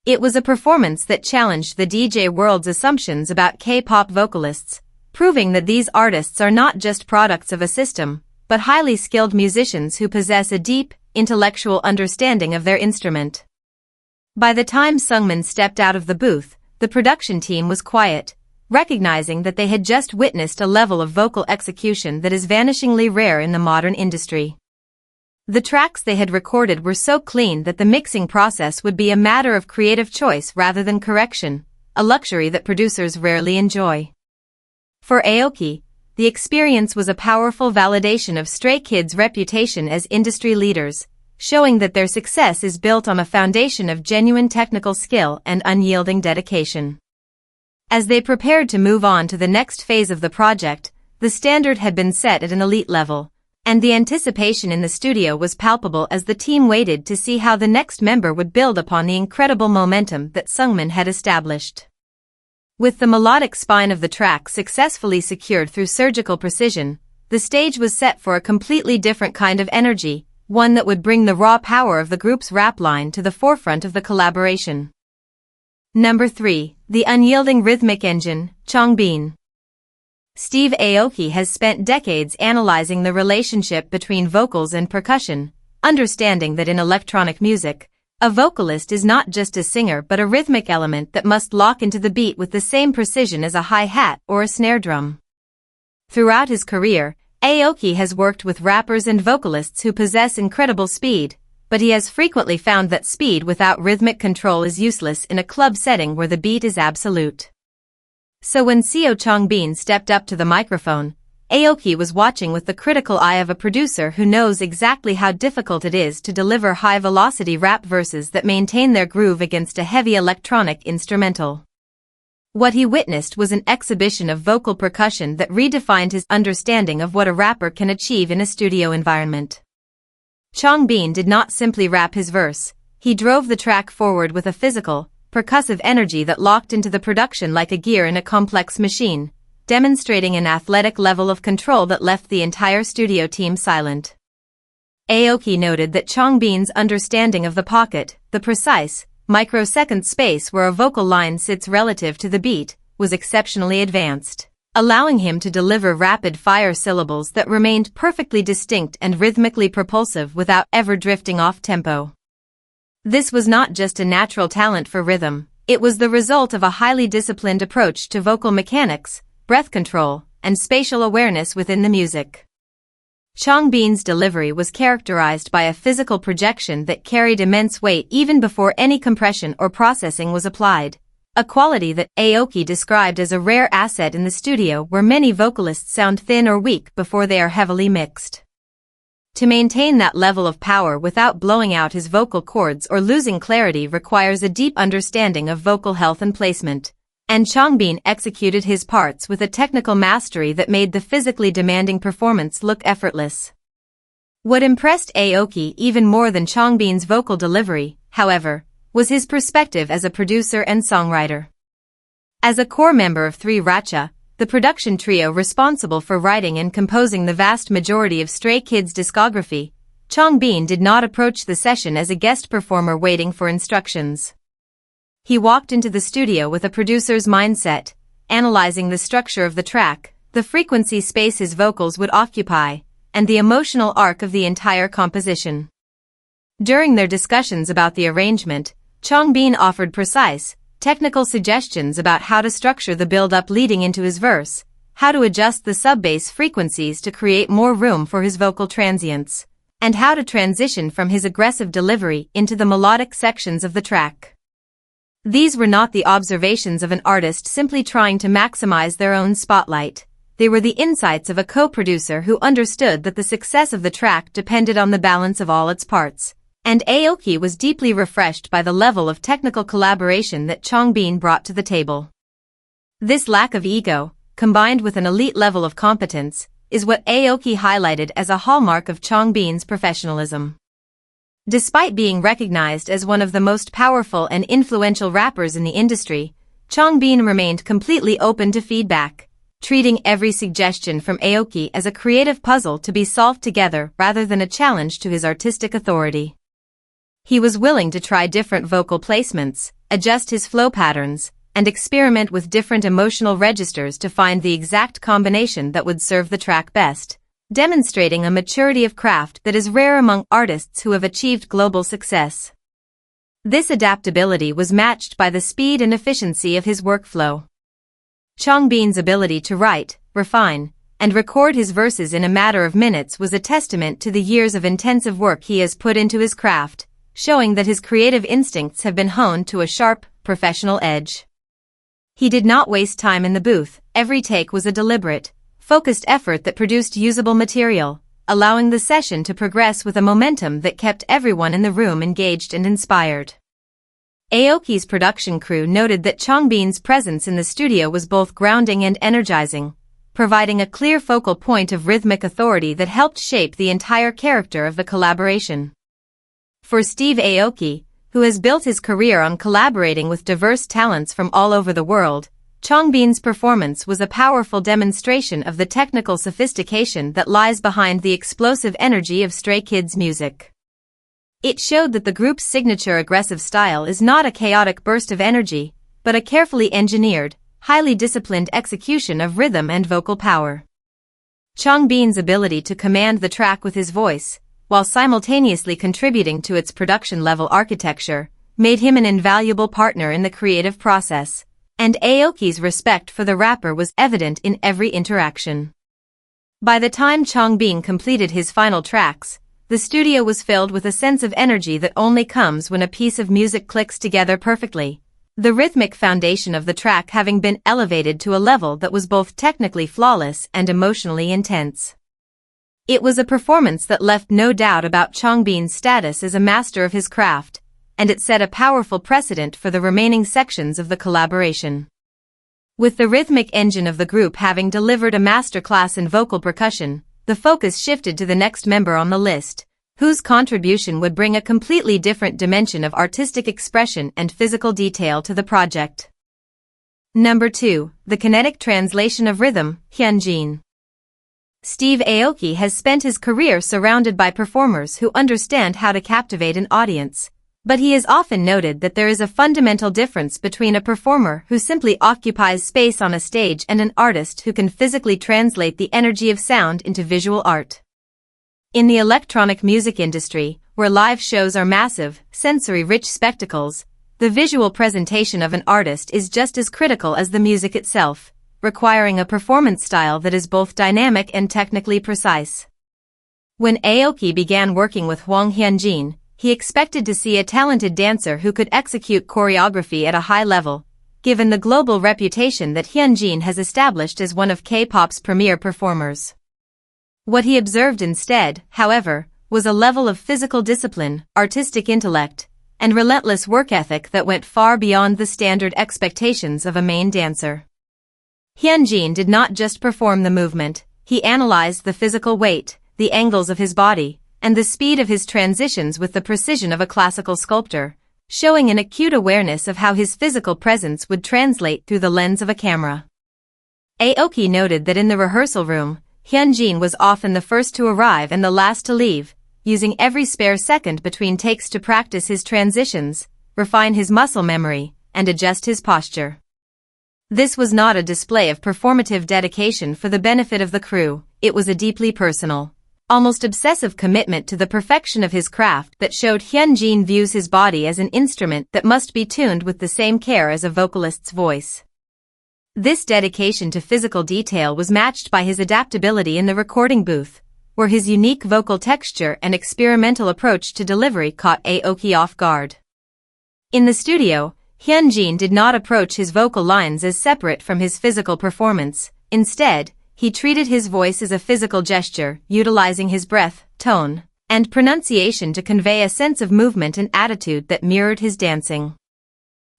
Speaker 2: It was a performance that challenged the DJ world's assumptions about K-pop vocalists, proving that these artists are not just products of a system, but highly skilled musicians who possess a deep, intellectual understanding of their instrument. By the time Seungmin stepped out of the booth, the production team was quiet, recognizing that they had just witnessed a level of vocal execution that is vanishingly rare in the modern industry. The tracks they had recorded were so clean that the mixing process would be a matter of creative choice rather than correction, a luxury that producers rarely enjoy. For Aoki, the experience was a powerful validation of Stray Kids' reputation as industry leaders, showing that their success is built on a foundation of genuine technical skill and unyielding dedication. As they prepared to move on to the next phase of the project, the standard had been set at an elite level, and the anticipation in the studio was palpable as the team waited to see how the next member would build upon the incredible momentum that Seungmin had established. With the melodic spine of the track successfully secured through surgical precision, the stage was set for a completely different kind of energy, one that would bring the raw power of the group's rap line to the forefront of the collaboration. Number 3. The unyielding rhythmic engine, Changbin. Steve Aoki has spent decades analyzing the relationship between vocals and percussion, understanding that in electronic music, a vocalist is not just a singer but a rhythmic element that must lock into the beat with the same precision as a hi-hat or a snare drum. Throughout his career, Aoki has worked with rappers and vocalists who possess incredible speed, but he has frequently found that speed without rhythmic control is useless in a club setting where the beat is absolute. So when Changbin stepped up to the microphone, Aoki was watching with the critical eye of a producer who knows exactly how difficult it is to deliver high-velocity rap verses that maintain their groove against a heavy electronic instrumental. What he witnessed was an exhibition of vocal percussion that redefined his understanding of what a rapper can achieve in a studio environment. Changbin did not simply rap his verse, he drove the track forward with a physical, percussive energy that locked into the production like a gear in a complex machine, demonstrating an athletic level of control that left the entire studio team silent. Aoki noted that Changbin's understanding of the pocket, the precise, microsecond space where a vocal line sits relative to the beat, was exceptionally advanced, allowing him to deliver rapid-fire syllables that remained perfectly distinct and rhythmically propulsive without ever drifting off tempo. This was not just a natural talent for rhythm, it was the result of a highly disciplined approach to vocal mechanics, breath control, and spatial awareness within the music. Changbin's delivery was characterized by a physical projection that carried immense weight even before any compression or processing was applied, a quality that Aoki described as a rare asset in the studio where many vocalists sound thin or weak before they are heavily mixed. To maintain that level of power without blowing out his vocal cords or losing clarity requires a deep understanding of vocal health and placement, and Changbin executed his parts with a technical mastery that made the physically demanding performance look effortless. What impressed Aoki even more than Changbin's vocal delivery, however, was his perspective as a producer and songwriter. As a core member of 3RACHA, the production trio responsible for writing and composing the vast majority of STRAYKIDS' discography, Changbin did not approach the session as a guest performer waiting for instructions. He walked into the studio with a producer's mindset, analyzing the structure of the track, the frequency space his vocals would occupy, and the emotional arc of the entire composition. During their discussions about the arrangement, Changbin offered precise, technical suggestions about how to structure the build-up leading into his verse, how to adjust the sub-bass frequencies to create more room for his vocal transients, and how to transition from his aggressive delivery into the melodic sections of the track. These were not the observations of an artist simply trying to maximize their own spotlight. They were the insights of a co-producer who understood that the success of the track depended on the balance of all its parts, and Aoki was deeply refreshed by the level of technical collaboration that Changbin brought to the table. This lack of ego, combined with an elite level of competence, is what Aoki highlighted as a hallmark of Changbin's professionalism. Despite being recognized as one of the most powerful and influential rappers in the industry, Changbin remained completely open to feedback, treating every suggestion from Aoki as a creative puzzle to be solved together rather than a challenge to his artistic authority. He was willing to try different vocal placements, adjust his flow patterns, and experiment with different emotional registers to find the exact combination that would serve the track best, demonstrating a maturity of craft that is rare among artists who have achieved global success. This adaptability was matched by the speed and efficiency of his workflow. Changbin's ability to write, refine, and record his verses in a matter of minutes was a testament to the years of intensive work he has put into his craft, showing that his creative instincts have been honed to a sharp, professional edge. He did not waste time in the booth, every take was a deliberate, focused effort that produced usable material, allowing the session to progress with a momentum that kept everyone in the room engaged and inspired. Aoki's production crew noted that Changbin's presence in the studio was both grounding and energizing, providing a clear focal point of rhythmic authority that helped shape the entire character of the collaboration. For Steve Aoki, who has built his career on collaborating with diverse talents from all over the world, Changbin's performance was a powerful demonstration of the technical sophistication that lies behind the explosive energy of Stray Kids' music. It showed that the group's signature aggressive style is not a chaotic burst of energy, but a carefully engineered, highly disciplined execution of rhythm and vocal power. Changbin's ability to command the track with his voice, while simultaneously contributing to its production-level architecture, made him an invaluable partner in the creative process, and Aoki's respect for the rapper was evident in every interaction. By the time Changbin completed his final tracks, the studio was filled with a sense of energy that only comes when a piece of music clicks together perfectly, the rhythmic foundation of the track having been elevated to a level that was both technically flawless and emotionally intense. It was a performance that left no doubt about Changbin's status as a master of his craft, and it set a powerful precedent for the remaining sections of the collaboration. With the rhythmic engine of the group having delivered a masterclass in vocal percussion, the focus shifted to the next member on the list, whose contribution would bring a completely different dimension of artistic expression and physical detail to the project. Number 2. The kinetic translation of rhythm, Hyunjin. Steve Aoki has spent his career surrounded by performers who understand how to captivate an audience, but he has often noted that there is a fundamental difference between a performer who simply occupies space on a stage and an artist who can physically translate the energy of sound into visual art. In the electronic music industry, where live shows are massive, sensory-rich spectacles, the visual presentation of an artist is just as critical as the music itself, requiring a performance style that is both dynamic and technically precise. When Aoki began working with Hyunjin, he expected to see a talented dancer who could execute choreography at a high level, given the global reputation that Hyunjin has established as one of K-pop's premier performers. What he observed instead, however, was a level of physical discipline, artistic intellect, and relentless work ethic that went far beyond the standard expectations of a main dancer. Hyunjin did not just perform the movement, he analyzed the physical weight, the angles of his body, and the speed of his transitions with the precision of a classical sculptor, showing an acute awareness of how his physical presence would translate through the lens of a camera. Aoki noted that in the rehearsal room, Hyunjin was often the first to arrive and the last to leave, using every spare second between takes to practice his transitions, refine his muscle memory, and adjust his posture. This was not a display of performative dedication for the benefit of the crew, it was a deeply personal, almost obsessive commitment to the perfection of his craft that showed Hyunjin views his body as an instrument that must be tuned with the same care as a vocalist's voice. This dedication to physical detail was matched by his adaptability in the recording booth, where his unique vocal texture and experimental approach to delivery caught Aoki off guard. In the studio, Hyunjin did not approach his vocal lines as separate from his physical performance. Instead, he treated his voice as a physical gesture, utilizing his breath, tone, and pronunciation to convey a sense of movement and attitude that mirrored his dancing.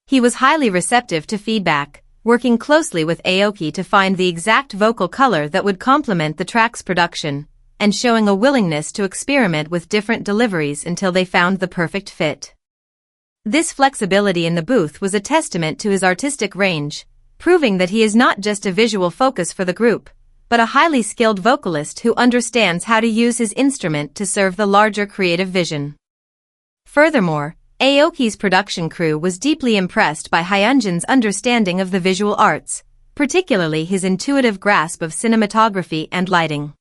Speaker 2: He was highly receptive to feedback, working closely with Aoki to find the exact vocal color that would complement the track's production, and showing a willingness to experiment with different deliveries until they found the perfect fit. This flexibility in the booth was a testament to his artistic range, proving that he is not just a visual focus for the group, but a highly skilled vocalist who understands how to use his instrument to serve the larger creative vision. Furthermore, Aoki's production crew was deeply impressed by Hyunjin's understanding of the visual arts, particularly his intuitive grasp of cinematography and lighting.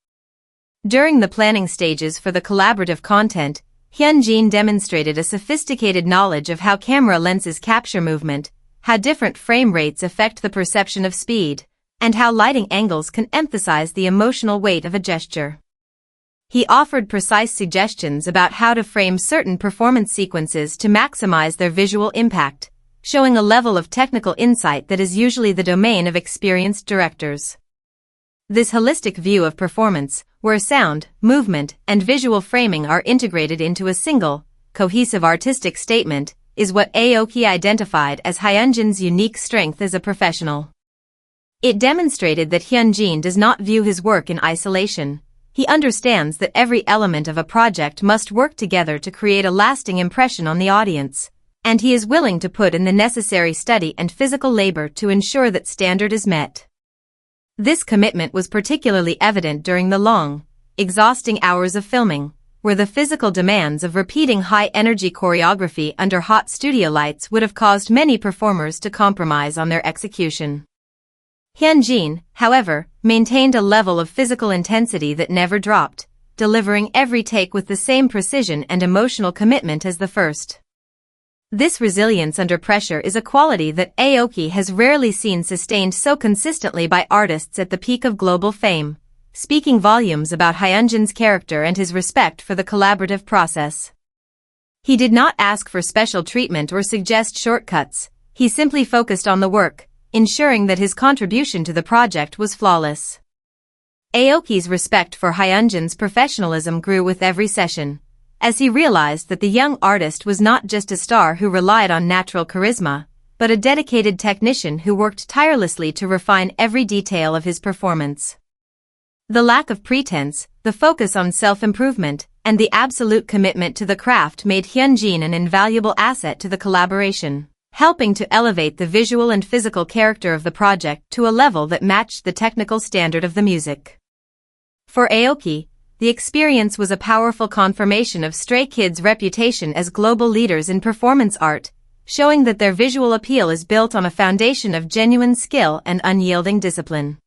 Speaker 2: During the planning stages for the collaborative content, Hyunjin demonstrated a sophisticated knowledge of how camera lenses capture movement, how different frame rates affect the perception of speed, and how lighting angles can emphasize the emotional weight of a gesture. He offered precise suggestions about how to frame certain performance sequences to maximize their visual impact, showing a level of technical insight that is usually the domain of experienced directors. This holistic view of performance, where sound, movement, and visual framing are integrated into a single, cohesive artistic statement, is what Aoki identified as Hyunjin's unique strength as a professional. It demonstrated that Hyunjin does not view his work in isolation. He understands that every element of a project must work together to create a lasting impression on the audience, and he is willing to put in the necessary study and physical labor to ensure that standard is met. This commitment was particularly evident during the long, exhausting hours of filming, where the physical demands of repeating high-energy choreography under hot studio lights would have caused many performers to compromise on their execution. Hyunjin, however, maintained a level of physical intensity that never dropped, delivering every take with the same precision and emotional commitment as the first. This resilience under pressure is a quality that Aoki has rarely seen sustained so consistently by artists at the peak of global fame, speaking volumes about Hyunjin's character and his respect for the collaborative process. He did not ask for special treatment or suggest shortcuts. He simply focused on the work, ensuring that his contribution to the project was flawless. Aoki's respect for Hyunjin's professionalism grew with every session, as he realized that the young artist was not just a star who relied on natural charisma, but a dedicated technician who worked tirelessly to refine every detail of his performance. The lack of pretense, the focus on self-improvement, and the absolute commitment to the craft made Hyunjin an invaluable asset to the collaboration, helping to elevate the visual and physical character of the project to a level that matched the technical standard of the music. For Aoki, the experience was a powerful confirmation of Stray Kids' reputation as global leaders in performance art, showing that their visual appeal is built on a foundation of genuine skill and unyielding discipline.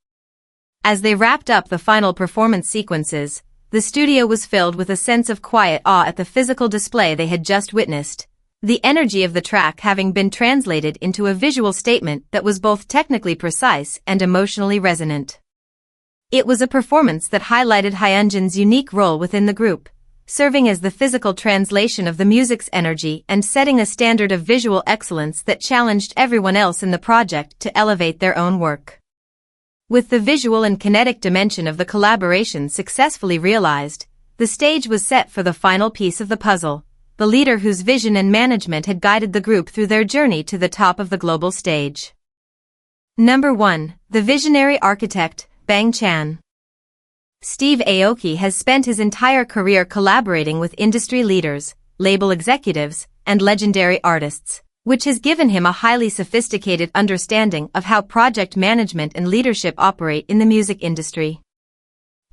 Speaker 2: As they wrapped up the final performance sequences, the studio was filled with a sense of quiet awe at the physical display they had just witnessed, the energy of the track having been translated into a visual statement that was both technically precise and emotionally resonant. It was a performance that highlighted Hyunjin's unique role within the group, serving as the physical translation of the music's energy and setting a standard of visual excellence that challenged everyone else in the project to elevate their own work. With the visual and kinetic dimension of the collaboration successfully realized, the stage was set for the final piece of the puzzle, the leader whose vision and management had guided the group through their journey to the top of the global stage. Number 1. The Visionary Architect, Bang Chan. Steve Aoki has spent his entire career collaborating with industry leaders, label executives, and legendary artists, which has given him a highly sophisticated understanding of how project management and leadership operate in the music industry.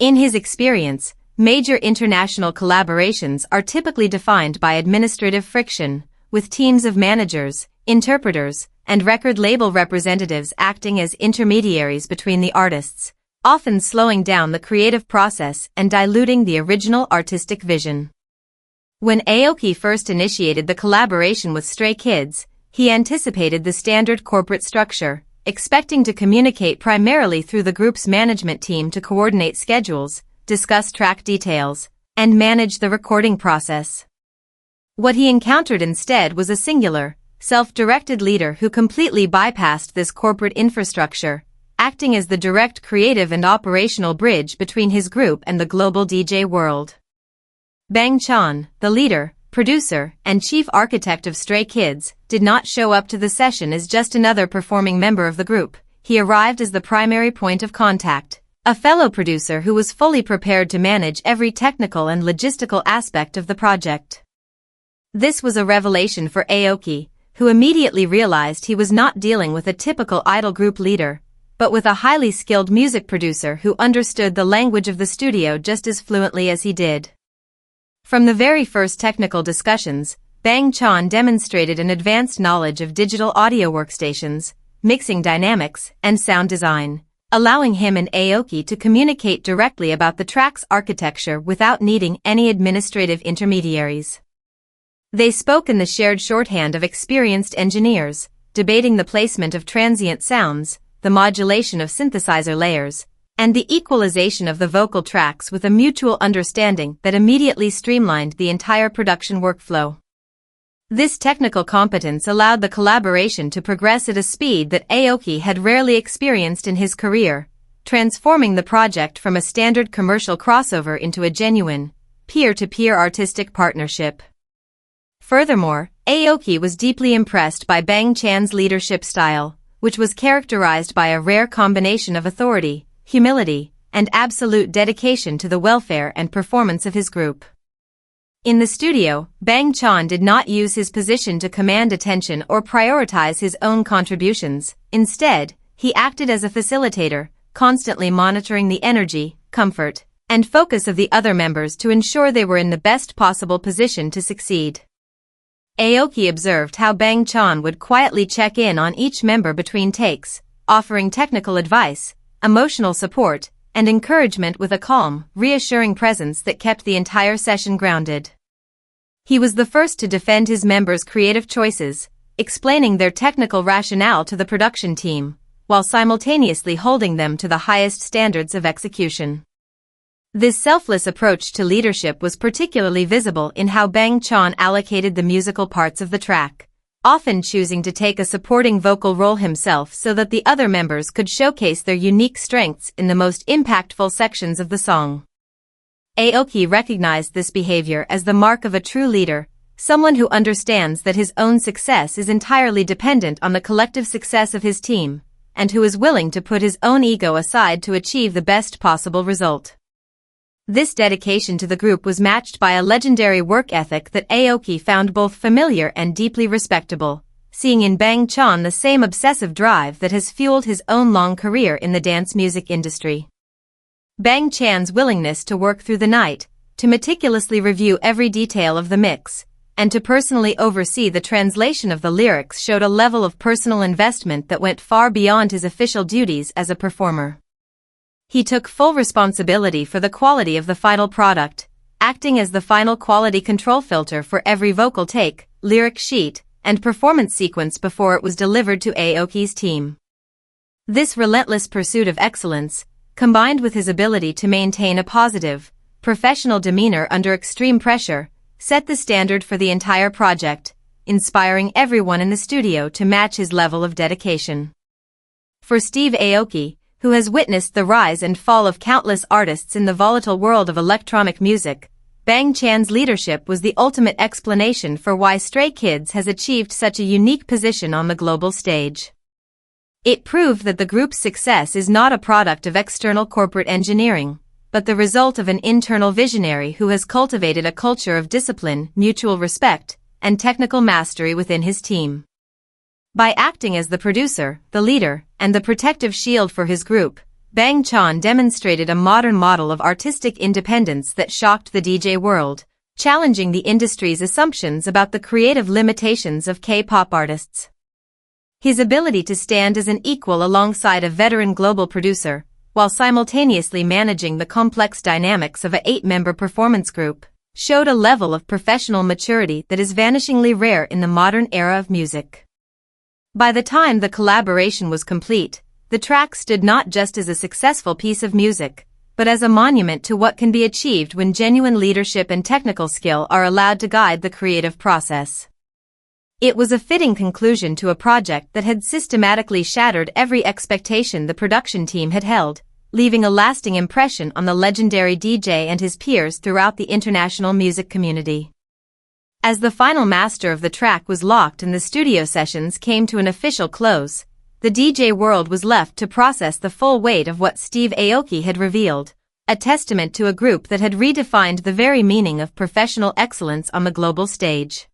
Speaker 2: In his experience, major international collaborations are typically defined by administrative friction, with teams of managers, interpreters, and record label representatives acting as intermediaries between the artists, often slowing down the creative process and diluting the original artistic vision. When Aoki first initiated the collaboration with Stray Kids, he anticipated the standard corporate structure, expecting to communicate primarily through the group's management team to coordinate schedules, discuss track details, and manage the recording process. What he encountered instead was a singular, self-directed leader who completely bypassed this corporate infrastructure, acting as the direct creative and operational bridge between his group and the global DJ world. Bang Chan, the leader, producer, and chief architect of Stray Kids, did not show up to the session as just another performing member of the group. He arrived as the primary point of contact, a fellow producer who was fully prepared to manage every technical and logistical aspect of the project. This was a revelation for Aoki, who immediately realized he was not dealing with a typical idol group leader, but with a highly skilled music producer who understood the language of the studio just as fluently as he did. From the very first technical discussions, Bang Chan demonstrated an advanced knowledge of digital audio workstations, mixing dynamics, and sound design, allowing him and Aoki to communicate directly about the track's architecture without needing any administrative intermediaries. They spoke in the shared shorthand of experienced engineers, debating the placement of transient sounds, the modulation of synthesizer layers, and the equalization of the vocal tracks with a mutual understanding that immediately streamlined the entire production workflow. This technical competence allowed the collaboration to progress at a speed that Aoki had rarely experienced in his career, transforming the project from a standard commercial crossover into a genuine, peer-to-peer artistic partnership. Furthermore, Aoki was deeply impressed by Bang Chan's leadership style, which was characterized by a rare combination of authority, humility, and absolute dedication to the welfare and performance of his group. In the studio, Bang Chan did not use his position to command attention or prioritize his own contributions. Instead, he acted as a facilitator, constantly monitoring the energy, comfort, and focus of the other members to ensure they were in the best possible position to succeed. Aoki observed how Bang Chan would quietly check in on each member between takes, offering technical advice, emotional support, and encouragement with a calm, reassuring presence that kept the entire session grounded. He was the first to defend his members' creative choices, explaining their technical rationale to the production team, while simultaneously holding them to the highest standards of execution. This selfless approach to leadership was particularly visible in how Bang Chan allocated the musical parts of the track, often choosing to take a supporting vocal role himself so that the other members could showcase their unique strengths in the most impactful sections of the song. Aoki recognized this behavior as the mark of a true leader, someone who understands that his own success is entirely dependent on the collective success of his team, and who is willing to put his own ego aside to achieve the best possible result. This dedication to the group was matched by a legendary work ethic that Aoki found both familiar and deeply respectable, seeing in Bang Chan the same obsessive drive that has fueled his own long career in the dance music industry. Bang Chan's willingness to work through the night, to meticulously review every detail of the mix, and to personally oversee the translation of the lyrics showed a level of personal investment that went far beyond his official duties as a performer. He took full responsibility for the quality of the final product, acting as the final quality control filter for every vocal take, lyric sheet, and performance sequence before it was delivered to Aoki's team. This relentless pursuit of excellence, combined with his ability to maintain a positive, professional demeanor under extreme pressure, set the standard for the entire project, inspiring everyone in the studio to match his level of dedication. For Steve Aoki, who has witnessed the rise and fall of countless artists in the volatile world of electronic music, Bang Chan's leadership was the ultimate explanation for why SKZ has achieved such a unique position on the global stage. It proved that the group's success is not a product of external corporate engineering, but the result of an internal visionary who has cultivated a culture of discipline, mutual respect, and technical mastery within his team. By acting as the producer, the leader, and the protective shield for his group, Bang Chan demonstrated a modern model of artistic independence that shocked the DJ world, challenging the industry's assumptions about the creative limitations of K-pop artists. His ability to stand as an equal alongside a veteran global producer, while simultaneously managing the complex dynamics of an 8-member performance group, showed a level of professional maturity that is vanishingly rare in the modern era of music. By the time the collaboration was complete, the track stood not just as a successful piece of music, but as a monument to what can be achieved when genuine leadership and technical skill are allowed to guide the creative process. It was a fitting conclusion to a project that had systematically shattered every expectation the production team had held, leaving a lasting impression on the legendary DJ and his peers throughout the international music community. As the final master of the track was locked and the studio sessions came to an official close, the DJ world was left to process the full weight of what Steve Aoki had revealed, a testament to a group that had redefined the very meaning of professional excellence on the global stage.